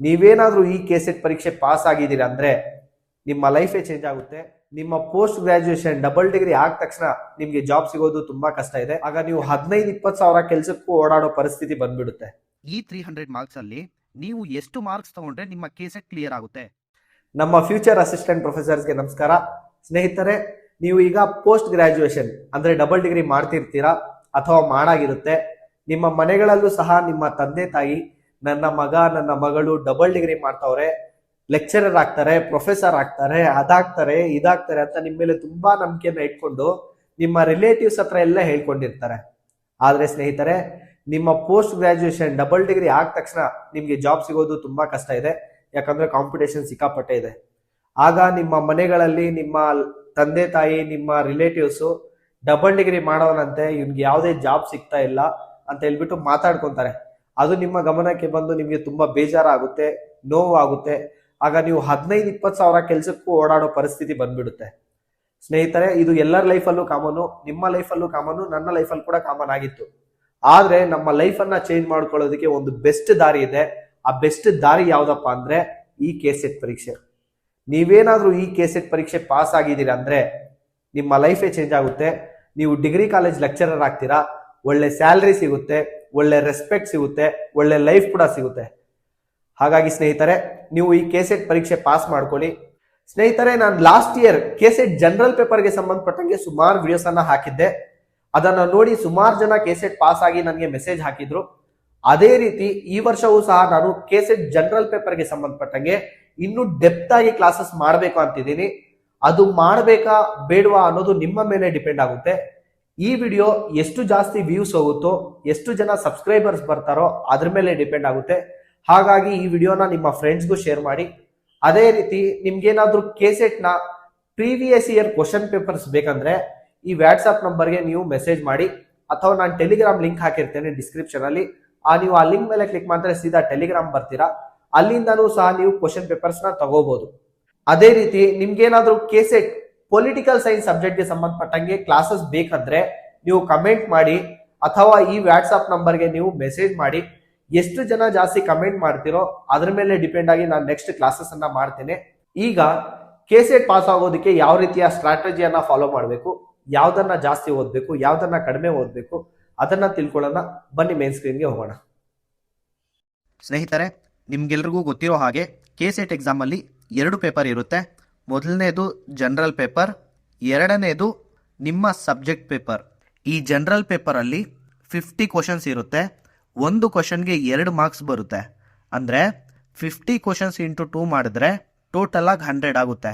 ನೀವೇನಾದ್ರೂ ಈ ಕೆಸೆಟ್ ಪರೀಕ್ಷೆ ಪಾಸ್ ಆಗಿದ್ದೀರಾ ಅಂದ್ರೆ ನಿಮ್ಮ ಲೈಫೇ ಚೇಂಜ್ ಆಗುತ್ತೆ. ನಿಮ್ಮ ಪೋಸ್ಟ್ ಗ್ರಾಜುಯೇಷನ್ ಡಬಲ್ ಡಿಗ್ರಿ ಆದ ತಕ್ಷಣ ನಿಮ್ಗೆ ಜಾಬ್ ಸಿಗೋದು ತುಂಬಾ ಕಷ್ಟ ಇದೆ. ಆಗ ನೀವು 15-20 ಸಾವಿರ ಕೆಲ್ಸಕ್ಕೂ ಓಡಾಡೋ ಪರಿಸ್ಥಿತಿ ಬಂದ್ಬಿಡುತ್ತೆ. ಈ 300 ಮಾರ್ಕ್ಸ್ ಅಲ್ಲಿ ನೀವು ಎಷ್ಟು ಮಾರ್ಕ್ಸ್ ತಗೊಂಡ್ರೆ ನಿಮ್ಮ ಕೆಸೆಟ್ ಕ್ಲಿಯರ್ ಆಗುತ್ತೆ? ನಮ್ಮ ಫ್ಯೂಚರ್ ಅಸಿಸ್ಟೆಂಟ್ ಪ್ರೊಫೆಸರ್ಸ್ಗೆ ನಮಸ್ಕಾರ. ಸ್ನೇಹಿತರೆ, ನೀವು ಈಗ ಪೋಸ್ಟ್ ಗ್ರಾಜುಯೇಷನ್ ಅಂದ್ರೆ ಡಬಲ್ ಡಿಗ್ರಿ ಮಾಡ್ತಿರ್ತೀರಾ ಅಥವಾ ಮಾಡಾಗಿರುತ್ತೆ. ನಿಮ್ಮ ಮನೆಗಳಲ್ಲೂ ಸಹ ನಿಮ್ಮ ತಂದೆ ತಾಯಿ ನನ್ನ ಮಗ ನನ್ನ ಮಗಳು ಡಬಲ್ ಡಿಗ್ರಿ ಮಾಡ್ತಾವ್ರೆ, ಲೆಕ್ಚರರ್ ಆಗ್ತಾರೆ, ಪ್ರೊಫೆಸರ್ ಆಗ್ತಾರೆ, ಅದಾಗ್ತಾರೆ ಇದಾಗ್ತಾರೆ ಅಂತ ನಿಮ್ಮ ಮೇಲೆ ತುಂಬಾ ನಂಬಿಕೆಯನ್ನ ಇಟ್ಕೊಂಡು ನಿಮ್ಮ ರಿಲೇಟಿವ್ಸ್ ಹತ್ರ ಎಲ್ಲ ಹೇಳ್ಕೊಂಡಿರ್ತಾರೆ. ಆದ್ರೆ ಸ್ನೇಹಿತರೆ, ನಿಮ್ಮ ಪೋಸ್ಟ್ ಗ್ರಾಜುಯೇಷನ್ ಡಬಲ್ ಡಿಗ್ರಿ ಆದ ತಕ್ಷಣ ನಿಮ್ಗೆ ಜಾಬ್ ಸಿಗೋದು ತುಂಬಾ ಕಷ್ಟ ಇದೆ. ಯಾಕಂದ್ರೆ ಕಾಂಪಿಟೇಷನ್ ಸಿಕ್ಕಾಪಟ್ಟೆ ಇದೆ. ಆಗ ನಿಮ್ಮ ಮನೆಗಳಲ್ಲಿ ನಿಮ್ಮ ತಂದೆ ತಾಯಿ ನಿಮ್ಮ ರಿಲೇಟಿವ್ಸ್ ಡಬಲ್ ಡಿಗ್ರಿ ಮಾಡೋನಂತೆ, ಇವ್ನಿಗೆ ಯಾವುದೇ ಜಾಬ್ ಸಿಗ್ತಾ ಇಲ್ಲ ಅಂತ ಹೇಳ್ಬಿಟ್ಟು ಮಾತಾಡ್ಕೊಂತಾರೆ. ಅದು ನಿಮ್ಮ ಗಮನಕ್ಕೆ ಬಂದು ನಿಮ್ಗೆ ತುಂಬಾ ಬೇಜಾರಾಗುತ್ತೆ, ನೋವು ಆಗುತ್ತೆ. ಆಗ ನೀವು 15-20 ಸಾವಿರ ಕೆಲ್ಸಕ್ಕೂ ಓಡಾಡೋ ಪರಿಸ್ಥಿತಿ ಬಂದ್ಬಿಡುತ್ತೆ. ಸ್ನೇಹಿತರೆ, ಇದು ಎಲ್ಲರ ಲೈಫಲ್ಲೂ ಕಾಮನು, ನಿಮ್ಮ ಲೈಫಲ್ಲೂ ಕಾಮನು, ನನ್ನ ಲೈಫಲ್ಲಿ ಕೂಡ ಕಾಮನ್ ಆಗಿತ್ತು. ಆದ್ರೆ ನಮ್ಮ ಲೈಫ್ ಅನ್ನ ಚೇಂಜ್ ಮಾಡ್ಕೊಳ್ಳೋದಕ್ಕೆ ಒಂದು ಬೆಸ್ಟ್ ದಾರಿ ಇದೆ. ಆ ಬೆಸ್ಟ್ ದಾರಿ ಯಾವ್ದಪ್ಪ ಅಂದ್ರೆ ಈ ಕೆಸೆಟ್ ಪರೀಕ್ಷೆ. ನೀವೇನಾದ್ರೂ ಈ ಕೆಸೆಟ್ ಪರೀಕ್ಷೆ ಪಾಸ್ ಆಗಿದ್ದೀರಾ ಅಂದ್ರೆ ನಿಮ್ಮ ಲೈಫೇ ಚೇಂಜ್ ಆಗುತ್ತೆ. ನೀವು ಡಿಗ್ರಿ ಕಾಲೇಜ್ ಲೆಕ್ಚರರ್ ಆಗ್ತೀರಾ, ಒಳ್ಳೆ ಸ್ಯಾಲರಿ ಸಿಗುತ್ತೆ, ಒಳ್ಳೆ ರೆಸ್ಪೆಕ್ಟ್ ಸಿಗುತ್ತೆ, ಒಳ್ಳೆ ಲೈಫ್ ಕೂಡ ಸಿಗುತ್ತೆ. ಹಾಗಾಗಿ ಸ್ನೇಹಿತರೆ, ನೀವು ಈ ಕೆಸೆಟ್ ಪರೀಕ್ಷೆ ಪಾಸ್ ಮಾಡ್ಕೊಳ್ಳಿ. ಸ್ನೇಹಿತರೆ, ನಾನು ಲಾಸ್ಟ್ ಇಯರ್ ಕೆಸೆಟ್ ಜನರಲ್ ಪೇಪರ್ಗೆ ಸಂಬಂಧಪಟ್ಟಂಗೆ ಸುಮಾರು ವಿಡಿಯೋಸ್ ಅನ್ನ ಹಾಕಿದ್ದೆ. ಅದನ್ನ ನೋಡಿ ಸುಮಾರು ಜನ ಕೆಸೆಟ್ ಪಾಸ್ ಆಗಿ ನನಗೆ ಮೆಸೇಜ್ ಹಾಕಿದ್ರು. ಅದೇ ರೀತಿ ಈ ವರ್ಷವೂ ಸಹ ನಾನು ಕೆಸೆಟ್ ಜನರಲ್ ಪೇಪರ್ಗೆ ಸಂಬಂಧಪಟ್ಟಂಗೆ ಇನ್ನು ಡೆಪ್ತ್ ಆಗಿ ಕ್ಲಾಸಸ್ ಮಾಡಬೇಕು ಅಂತಿದ್ದೀನಿ. ಅದು ಮಾಡಬೇಕಾ ಬೇಡವಾ ಅನ್ನೋದು ನಿಮ್ಮ ಮೇಲೆ ಡಿಪೆಂಡ್ ಆಗುತ್ತೆ. ಈ ವಿಡಿಯೋ ಎಷ್ಟು ಜಾಸ್ತಿ ವ್ಯೂಸ್ ಹೋಗುತ್ತೋ, ಎಷ್ಟು ಜನ ಸಬ್ಸ್ಕ್ರೈಬರ್ಸ್ ಬರ್ತಾರೋ ಅದ್ರ ಮೇಲೆ ಡಿಪೆಂಡ್ ಆಗುತ್ತೆ. ಹಾಗಾಗಿ ಈ ವಿಡಿಯೋನ ನಿಮ್ಮ ಫ್ರೆಂಡ್ಸ್ಗೂ ಶೇರ್ ಮಾಡಿ. ಅದೇ ರೀತಿ ನಿಮ್ಗೇನಾದ್ರೂ ಕೆಸೆಟ್ ನ ಪ್ರೀವಿಯಸ್ ಇಯರ್ ಕ್ವಶನ್ ಪೇಪರ್ಸ್ ಬೇಕಂದ್ರೆ ಈ ವಾಟ್ಸ್ಆಪ್ ನಂಬರ್ಗೆ ನೀವು ಮೆಸೇಜ್ ಮಾಡಿ, ಅಥವಾ ನಾನು ಟೆಲಿಗ್ರಾಮ್ ಲಿಂಕ್ ಹಾಕಿರ್ತೇನೆ ಡಿಸ್ಕ್ರಿಪ್ಷನ್ ಅಲ್ಲಿ. ನೀವು ಆ ಲಿಂಕ್ ಮೇಲೆ ಕ್ಲಿಕ್ ಮಾಡಿದ್ರೆ ಸೀದಾ ಟೆಲಿಗ್ರಾಮ್ ಬರ್ತೀರಾ. ಅಲ್ಲಿಂದನೂ ಸಹ ನೀವು ಕ್ವಶನ್ ಪೇಪರ್ಸ್ ನ ತಗೋಬಹುದು. ಅದೇ ರೀತಿ ನಿಮ್ಗೇನಾದ್ರೂ ಕೆಸೆಟ್ ಪೊಲಿಟಿಕಲ್ ಸೈನ್ಸ್ ಸಬ್ಜೆಕ್ಟ್ಗೆ ಸಂಬಂಧಪಟ್ಟಂಗೆ ಕ್ಲಾಸಸ್ ಬೇಕಂದ್ರೆ ನೀವು ಕಮೆಂಟ್ ಮಾಡಿ, ಅಥವಾ ಈ ವಾಟ್ಸ್ಆಪ್ ನಂಬರ್ಗೆ ನೀವು ಮೆಸೇಜ್ ಮಾಡಿ. ಎಷ್ಟು ಜನ ಜಾಸ್ತಿ ಕಮೆಂಟ್ ಮಾಡ್ತಿರೋ ಅದ್ರ ಮೇಲೆ ಡಿಪೆಂಡ್ ಆಗಿ ನಾನು ನೆಕ್ಸ್ಟ್ ಕ್ಲಾಸಸ್ ಅನ್ನ ಮಾಡ್ತೇನೆ. ಈಗ ಕೆಸೆಟ್ ಪಾಸ್ ಆಗೋದಕ್ಕೆ ಯಾವ ರೀತಿಯ ಸ್ಟ್ರಾಟಜಿಯನ್ನ ಫಾಲೋ ಮಾಡಬೇಕು, ಯಾವ್ದನ್ನ ಜಾಸ್ತಿ ಓದ್ಬೇಕು, ಯಾವ್ದನ್ನ ಕಡಿಮೆ ಓದ್ಬೇಕು, ಅದನ್ನ ತಿಳ್ಕೊಳ್ಳೋಣ. ಬನ್ನಿ ಮೇನ್ ಸ್ಕ್ರೀನ್ಗೆ ಹೋಗೋಣ. ಸ್ನೇಹಿತರೆ, ನಿಮ್ಗೆಲ್ರಿಗೂ ಗೊತ್ತಿರೋ ಹಾಗೆ ಕೆಸೆಟ್ ಎಕ್ಸಾಮ್ ಅಲ್ಲಿ 2 ಪೇಪರ್ ಇರುತ್ತೆ. ಮೊದಲನೇದು ಜನರಲ್ ಪೇಪರ್, ಎರಡನೇದು ನಿಮ್ಮ ಸಬ್ಜೆಕ್ಟ್ ಪೇಪರ್. ಈ ಜನರಲ್ ಪೇಪರ್ ಅಲ್ಲಿ 50 ಕ್ವಶನ್ಸ್ ಇರುತ್ತೆ. ಒಂದು ಕ್ವಶನ್ಗೆ 2 ಮಾರ್ಕ್ಸ್ ಬರುತ್ತೆ. ಅಂದ್ರೆ 50 ಕ್ವಶನ್ಸ್ ಇಂಟು 2 ಮಾಡಿದ್ರೆ ಟೋಟಲ್ ಆಗಿ 100 ಆಗುತ್ತೆ.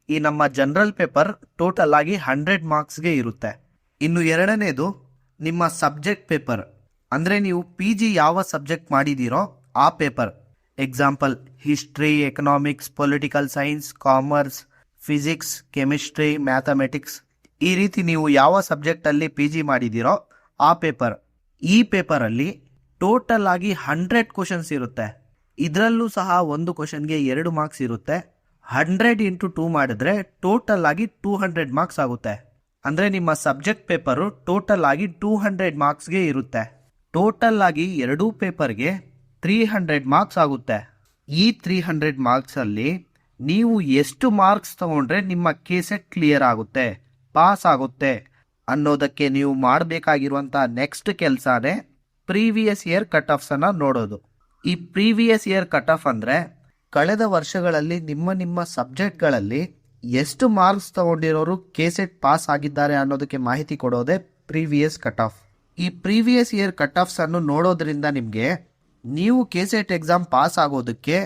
ಈ ನಮ್ಮ ಜನರಲ್ ಪೇಪರ್ ಟೋಟಲ್ ಆಗಿ 100 ಮಾರ್ಕ್ಸ್ಗೆ ಇರುತ್ತೆ. ಇನ್ನು ಎರಡನೇದು ನಿಮ್ಮ ಸಬ್ಜೆಕ್ಟ್ ಪೇಪರ್, ಅಂದ್ರೆ ನೀವು PG ಯಾವ ಸಬ್ಜೆಕ್ಟ್ ಮಾಡಿದ್ದೀರೋ ಆ paper. Example history, economics, political science, commerce, physics, chemistry, mathematics, ಈ ರೀತಿ ನೀವು ಯಾವ ಸಬ್ಜೆಕ್ಟ್ ಅಲ್ಲಿ PG ಮಾಡಿದ್ದೀರೋ ಆ ಪೇಪರ್. ಈ ಪೇಪರ್ ಅಲ್ಲಿ ಟೋಟಲ್ ಆಗಿ 100 ಕ್ವಶನ್ಸ್ ಇರುತ್ತೆ. ಇದರಲ್ಲೂ ಸಹ ಒಂದು ಕ್ವಶನ್ಗೆ 2 ಮಾರ್ಕ್ಸ್ ಇರುತ್ತೆ. 100 ಇಂಟು 2 ಮಾಡಿದ್ರೆ ಟೋಟಲ್ ಆಗಿ 200 ಮಾರ್ಕ್ಸ್ ಆಗುತ್ತೆ. ಅಂದ್ರೆ ನಿಮ್ಮ ಸಬ್ಜೆಕ್ಟ್ ಪೇಪರು ಟೋಟಲ್ ಆಗಿ 200 ಮಾರ್ಕ್ಸ್ಗೆ ಇರುತ್ತೆ. ಟೋಟಲ್ ಆಗಿ 2 ಪೇಪರ್ಗೆ 300 ಮಾರ್ಕ್ಸ್ ಆಗುತ್ತೆ. ಈ 300 ಮಾರ್ಕ್ಸ್ ಅಲ್ಲಿ ನೀವು ಎಷ್ಟು ಮಾರ್ಕ್ಸ್ ತಗೊಂಡ್ರೆ ನಿಮ್ಮ ಕೆಸೆಟ್ ಕ್ಲಿಯರ್ ಆಗುತ್ತೆ, ಪಾಸ್ ಆಗುತ್ತೆ ಅನ್ನೋದಕ್ಕೆ ನೀವು ಮಾಡಬೇಕಾಗಿರುವಂತ ನೆಕ್ಸ್ಟ್ ಕೆಲಸನೇ ಪ್ರೀವಿಯಸ್ ಇಯರ್ ಕಟ್ ಆಫ್ಸ್ ಅನ್ನ ನೋಡೋದು. ಈ ಪ್ರೀವಿಯಸ್ ಇಯರ್ ಕಟ್ ಆಫ್ ಅಂದ್ರೆ ಕಳೆದ ವರ್ಷಗಳಲ್ಲಿ ನಿಮ್ಮ ಸಬ್ಜೆಕ್ಟ್ಗಳಲ್ಲಿ ಎಷ್ಟು ಮಾರ್ಕ್ಸ್ ತಗೊಂಡಿರೋರು ಕೆಸೆಟ್ ಪಾಸ್ ಆಗಿದ್ದಾರೆ ಅನ್ನೋದಕ್ಕೆ ಮಾಹಿತಿ ಕೊಡೋದೇ ಪ್ರೀವಿಯಸ್ ಕಟ್ ಆಫ್. ಈ ಪ್ರೀವಿಯಸ್ ಇಯರ್ ಕಟ್ ಆಫ್ಸ್ ಅನ್ನು ನೋಡೋದ್ರಿಂದ ನಿಮಗೆ ನೀವು ಕೆಸೆಟ್ ಎಕ್ಸಾಮ್ ಪಾಸ್ ಆಗೋದಕ್ಕೆ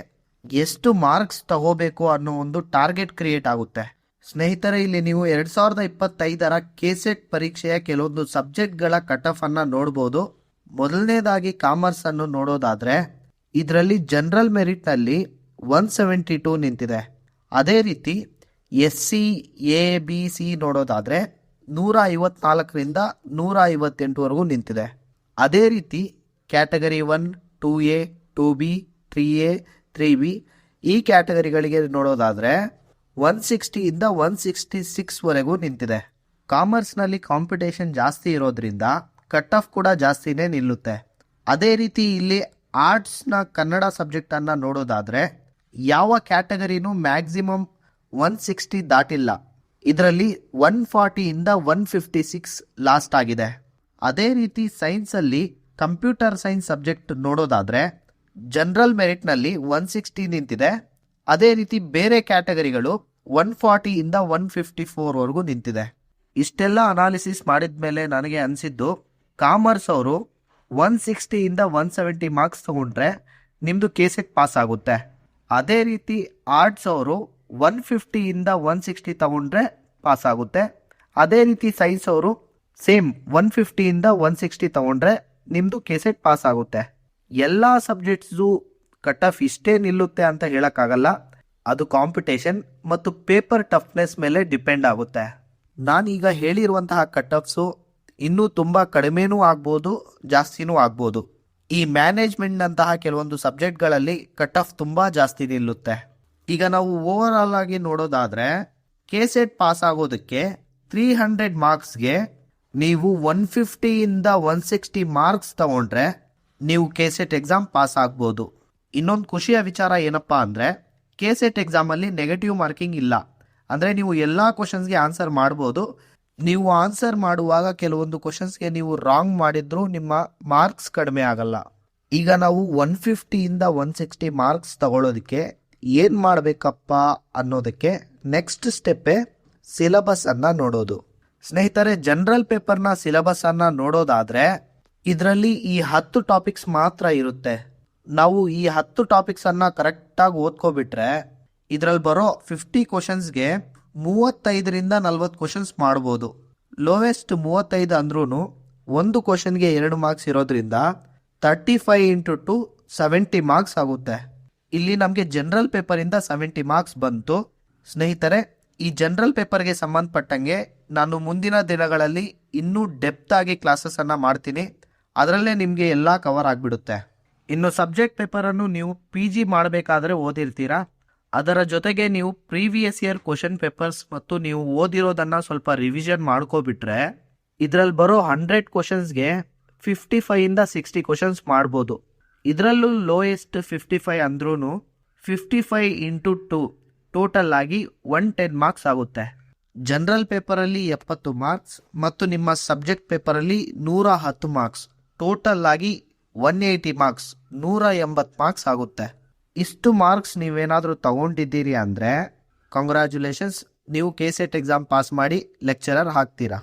ಎಷ್ಟು ಮಾರ್ಕ್ಸ್ ತಗೋಬೇಕು ಅನ್ನೋ ಒಂದು ಟಾರ್ಗೆಟ್ ಕ್ರಿಯೇಟ್ ಆಗುತ್ತೆ. ಸ್ನೇಹಿತರೆ, ಇಲ್ಲಿ ನೀವು 2025ರ ಕೆಸೆಟ್ ಪರೀಕ್ಷೆಯ ಕೆಲವೊಂದು ಸಬ್ಜೆಕ್ಟ್ಗಳ ಕಟ್ ಆಫ್ ಅನ್ನ ನೋಡಬಹುದು. ಮೊದಲನೇದಾಗಿ ಕಾಮರ್ಸ್ ಅನ್ನು ನೋಡೋದಾದ್ರೆ ಇದರಲ್ಲಿ ಜನರಲ್ ಮೆರಿಟ್ ನಲ್ಲಿ 172 ನಿಂತಿದೆ. ಅದೇ ರೀತಿ SC ABC ನೋಡೋದಾದ್ರೆ 154ರಿಂದ 158ವರೆಗೂ ನಿಂತಿದೆ. ಅದೇ ರೀತಿ category 1, 2A, 2B, 3A, 3B ಈ ಕ್ಯಾಟಗರಿಗಳಿಗೆ ನೋಡೋದಾದ್ರೆ 160ಇಂದ 166ವರೆಗೂ ನಿಂತಿದೆ. ಕಾಮರ್ಸ್ನಲ್ಲಿ ಕಾಂಪಿಟೇಷನ್ ಜಾಸ್ತಿ ಇರೋದ್ರಿಂದ ಕಟ್ ಆಫ್ ಕೂಡ ಜಾಸ್ತಿನೇ ನಿಲ್ಲುತ್ತೆ. ಅದೇ ರೀತಿ ಇಲ್ಲಿ ಆರ್ಟ್ಸ್ನ ಕನ್ನಡ ಸಬ್ಜೆಕ್ಟನ್ನು ನೋಡೋದಾದರೆ ಯಾವ ಕ್ಯಾಟಗರಿನೂ ಮ್ಯಾಕ್ಸಿಮಮ್ 160 ದಾಟಿಲ್ಲ. ಇದರಲ್ಲಿ 140ಇಂದ 156 ಲಾಸ್ಟ್ ಆಗಿದೆ. ಅದೇ ರೀತಿ ಸೈನ್ಸಲ್ಲಿ ಕಂಪ್ಯೂಟರ್ ಸೈನ್ಸ್ ಸಬ್ಜೆಕ್ಟ್ ನೋಡೋದಾದರೆ ಜನರಲ್ ಮೆರಿಟ್ನಲ್ಲಿ 160 ನಿಂತಿದೆ. ಅದೇ ರೀತಿ ಬೇರೆ ಕ್ಯಾಟಗರಿಗಳು 140ಇಂದ 154ವರೆಗೂ ನಿಂತಿದೆ. ಇಷ್ಟೆಲ್ಲ ಅನಾಲಿಸಿಸ್ ಮಾಡಿದ ಮೇಲೆ ನನಗೆ ಅನಿಸಿದ್ದು, ಕಾಮರ್ಸ್ ಅವರು 160ಇಂದ 170 ಮಾರ್ಕ್ಸ್ ತಗೊಂಡ್ರೆ ನಿಮ್ಮದು KCET ಪಾಸ್ ಆಗುತ್ತೆ. ಅದೇ ರೀತಿ ಆರ್ಟ್ಸ್ ಅವರು 150ಇಂದ 160 ತಗೊಂಡ್ರೆ ಪಾಸ್ ಆಗುತ್ತೆ. ಅದೇ ರೀತಿ ಸೈನ್ಸ್ ಅವರು ಸೇಮ್ 150ಇಂದ 160 ತಗೊಂಡ್ರೆ ನಿಮ್ಮದು KCET ಪಾಸ್ ಆಗುತ್ತೆ. ಎಲ್ಲ ಸಬ್ಜೆಕ್ಟ್ಸು ಕಟ್ ಆಫ್ ಇಷ್ಟೇ ನಿಲ್ಲುತ್ತೆ ಅಂತ ಹೇಳೋಕ್ಕಾಗಲ್ಲ. ಅದು ಕಾಂಪಿಟೇಷನ್ ಮತ್ತು ಪೇಪರ್ ಟಫ್ನೆಸ್ ಮೇಲೆ ಡಿಪೆಂಡ್ ಆಗುತ್ತೆ. ನಾನೀಗ ಹೇಳಿರುವಂತಹ ಕಟ್ ಆಫ್ಸು ಇನ್ನೂ ತುಂಬ ಕಡಿಮೆನೂ ಆಗ್ಬೋದು, ಜಾಸ್ತಿನೂ ಆಗ್ಬೋದು. ಈ ಮ್ಯಾನೇಜ್ಮೆಂಟ್ನಂತಹ ಕೆಲವೊಂದು ಸಬ್ಜೆಕ್ಟ್ಗಳಲ್ಲಿ ಕಟ್ ಆಫ್ ತುಂಬ ಜಾಸ್ತಿ ನಿಲ್ಲುತ್ತೆ. ಈಗ ನಾವು ಓವರ್ ಆಲ್ ಆಗಿ ನೋಡೋದಾದರೆ KCET ಪಾಸ್ ಆಗೋದಕ್ಕೆ 300 ಮಾರ್ಕ್ಸ್ಗೆ ನೀವು 150ಇಂದ 160 ಮಾರ್ಕ್ಸ್ ತಗೊಂಡ್ರೆ ನೀವು KCET ಎಕ್ಸಾಮ್ ಪಾಸ್ ಆಗ್ಬೋದು. ಇನ್ನೊಂದು ಖುಷಿಯ ವಿಚಾರ ಏನಪ್ಪ ಅಂದರೆ KCET ಎಕ್ಸಾಮಲ್ಲಿ ನೆಗೆಟಿವ್ ಮಾರ್ಕಿಂಗ್ ಇಲ್ಲ. ಅಂದರೆ ನೀವು ಎಲ್ಲ ಕ್ವಶನ್ಸ್ಗೆ ಆನ್ಸರ್ ಮಾಡ್ಬೋದು. ನೀವು ಆನ್ಸರ್ ಮಾಡುವಾಗ ಕೆಲವೊಂದು ಕ್ವಶನ್ಸ್ಗೆ ನೀವು ರಾಂಗ್ ಮಾಡಿದ್ರೂ ನಿಮ್ಮ ಮಾರ್ಕ್ಸ್ ಕಡಿಮೆ ಆಗಲ್ಲ. ಈಗ ನಾವು 150ಇಂದ 160 ಮಾರ್ಕ್ಸ್ ತಗೊಳ್ಳೋದಕ್ಕೆ ಏನು ಮಾಡಬೇಕಪ್ಪ ಅನ್ನೋದಕ್ಕೆ ನೆಕ್ಸ್ಟ್ ಸ್ಟೆಪ್ಪೇ ಸಿಲೆಬಸ್ಸನ್ನು ನೋಡೋದು. ಸ್ನೇಹಿತರೆ, ಜನರಲ್ ಪೇಪರ್ನ ಸಿಲೆಬಸ್ಸನ್ನು ನೋಡೋದಾದರೆ ಇದರಲ್ಲಿ ಈ 10 ಟಾಪಿಕ್ಸ್ ಮಾತ್ರ ಇರುತ್ತೆ. ನಾವು ಈ 10 ಟಾಪಿಕ್ಸನ್ನು ಕರೆಕ್ಟಾಗಿ ಓದ್ಕೊಬಿಟ್ರೆ ಇದರಲ್ಲಿ ಬರೋ 50 ಕ್ವಶನ್ಸ್ಗೆ 35ರಿಂದ 40 ಕ್ವಶನ್ಸ್ ಮಾಡ್ಬೋದು. ಲೋವೆಸ್ಟ್ 35 ಅಂದ್ರೂ ಒಂದು ಕ್ವಶನ್ಗೆ 2 ಮಾರ್ಕ್ಸ್ ಇರೋದ್ರಿಂದ 35 ಇಂಟು 2 70 ಮಾರ್ಕ್ಸ್ ಆಗುತ್ತೆ. ಇಲ್ಲಿ ನಮಗೆ ಜನರಲ್ ಪೇಪರಿಂದ 70 ಮಾರ್ಕ್ಸ್ ಬಂತು. ಸ್ನೇಹಿತರೆ, ಈ ಜನರಲ್ ಪೇಪರ್ಗೆ ಸಂಬಂಧಪಟ್ಟಂಗೆ ನಾನು ಮುಂದಿನ ದಿನಗಳಲ್ಲಿ ಇನ್ನೂ ಡೆಪ್ತ್ ಆಗಿ ಕ್ಲಾಸಸ್ಸನ್ನು ಮಾಡ್ತೀನಿ. ಅದರಲ್ಲೇ ನಿಮಗೆ ಎಲ್ಲ ಕವರ್ ಆಗಿಬಿಡುತ್ತೆ. ಇನ್ನು ಸಬ್ಜೆಕ್ಟ್ ಪೇಪರನ್ನು ನೀವು PG ಮಾಡಬೇಕಾದ್ರೆ ಓದಿರ್ತೀರಾ. ಅದರ ಜೊತೆಗೆ ನೀವು ಪ್ರೀವಿಯಸ್ ಇಯರ್ ಕ್ವಶನ್ ಪೇಪರ್ಸ್ ಮತ್ತು ನೀವು ಓದಿರೋದನ್ನು ಸ್ವಲ್ಪ ರಿವಿಷನ್ ಮಾಡ್ಕೊಬಿಟ್ರೆ ಇದರಲ್ಲಿ ಬರೋ 100 ಕ್ವಶನ್ಸ್ಗೆ 55ಇಂದ 60 ಕ್ವಶನ್ಸ್ ಮಾಡ್ಬೋದು. ಇದರಲ್ಲೂ ಲೋಯೆಸ್ಟ್ 55 ಅಂದ್ರೂ 55 ಇಂಟು 2 ಟೋಟಲ್ ಆಗಿ 110 ಮಾರ್ಕ್ಸ್ ಆಗುತ್ತೆ. ಜನರಲ್ ಪೇಪರಲ್ಲಿ 70 ಮಾರ್ಕ್ಸ್ ಮತ್ತು ನಿಮ್ಮ ಸಬ್ಜೆಕ್ಟ್ ಪೇಪರಲ್ಲಿ 110 ಮಾರ್ಕ್ಸ್, ಟೋಟಲ್ ಆಗಿ 180 ಮಾರ್ಕ್ಸ್, 180 ಮಾರ್ಕ್ಸ್ ಆಗುತ್ತೆ. ಇಷ್ಟು ಮಾರ್ಕ್ಸ್ ನೀವೇನಾದರೂ ತಗೊಂಡಿದ್ದೀರಿ ಅಂದರೆ ಕಂಗ್ರ್ಯಾಚುಲೇಷನ್ಸ್, ನೀವು KCET ಎಕ್ಸಾಮ್ ಪಾಸ್ ಮಾಡಿ ಲೆಕ್ಚರರ್ ಆಗ್ತೀರಾ.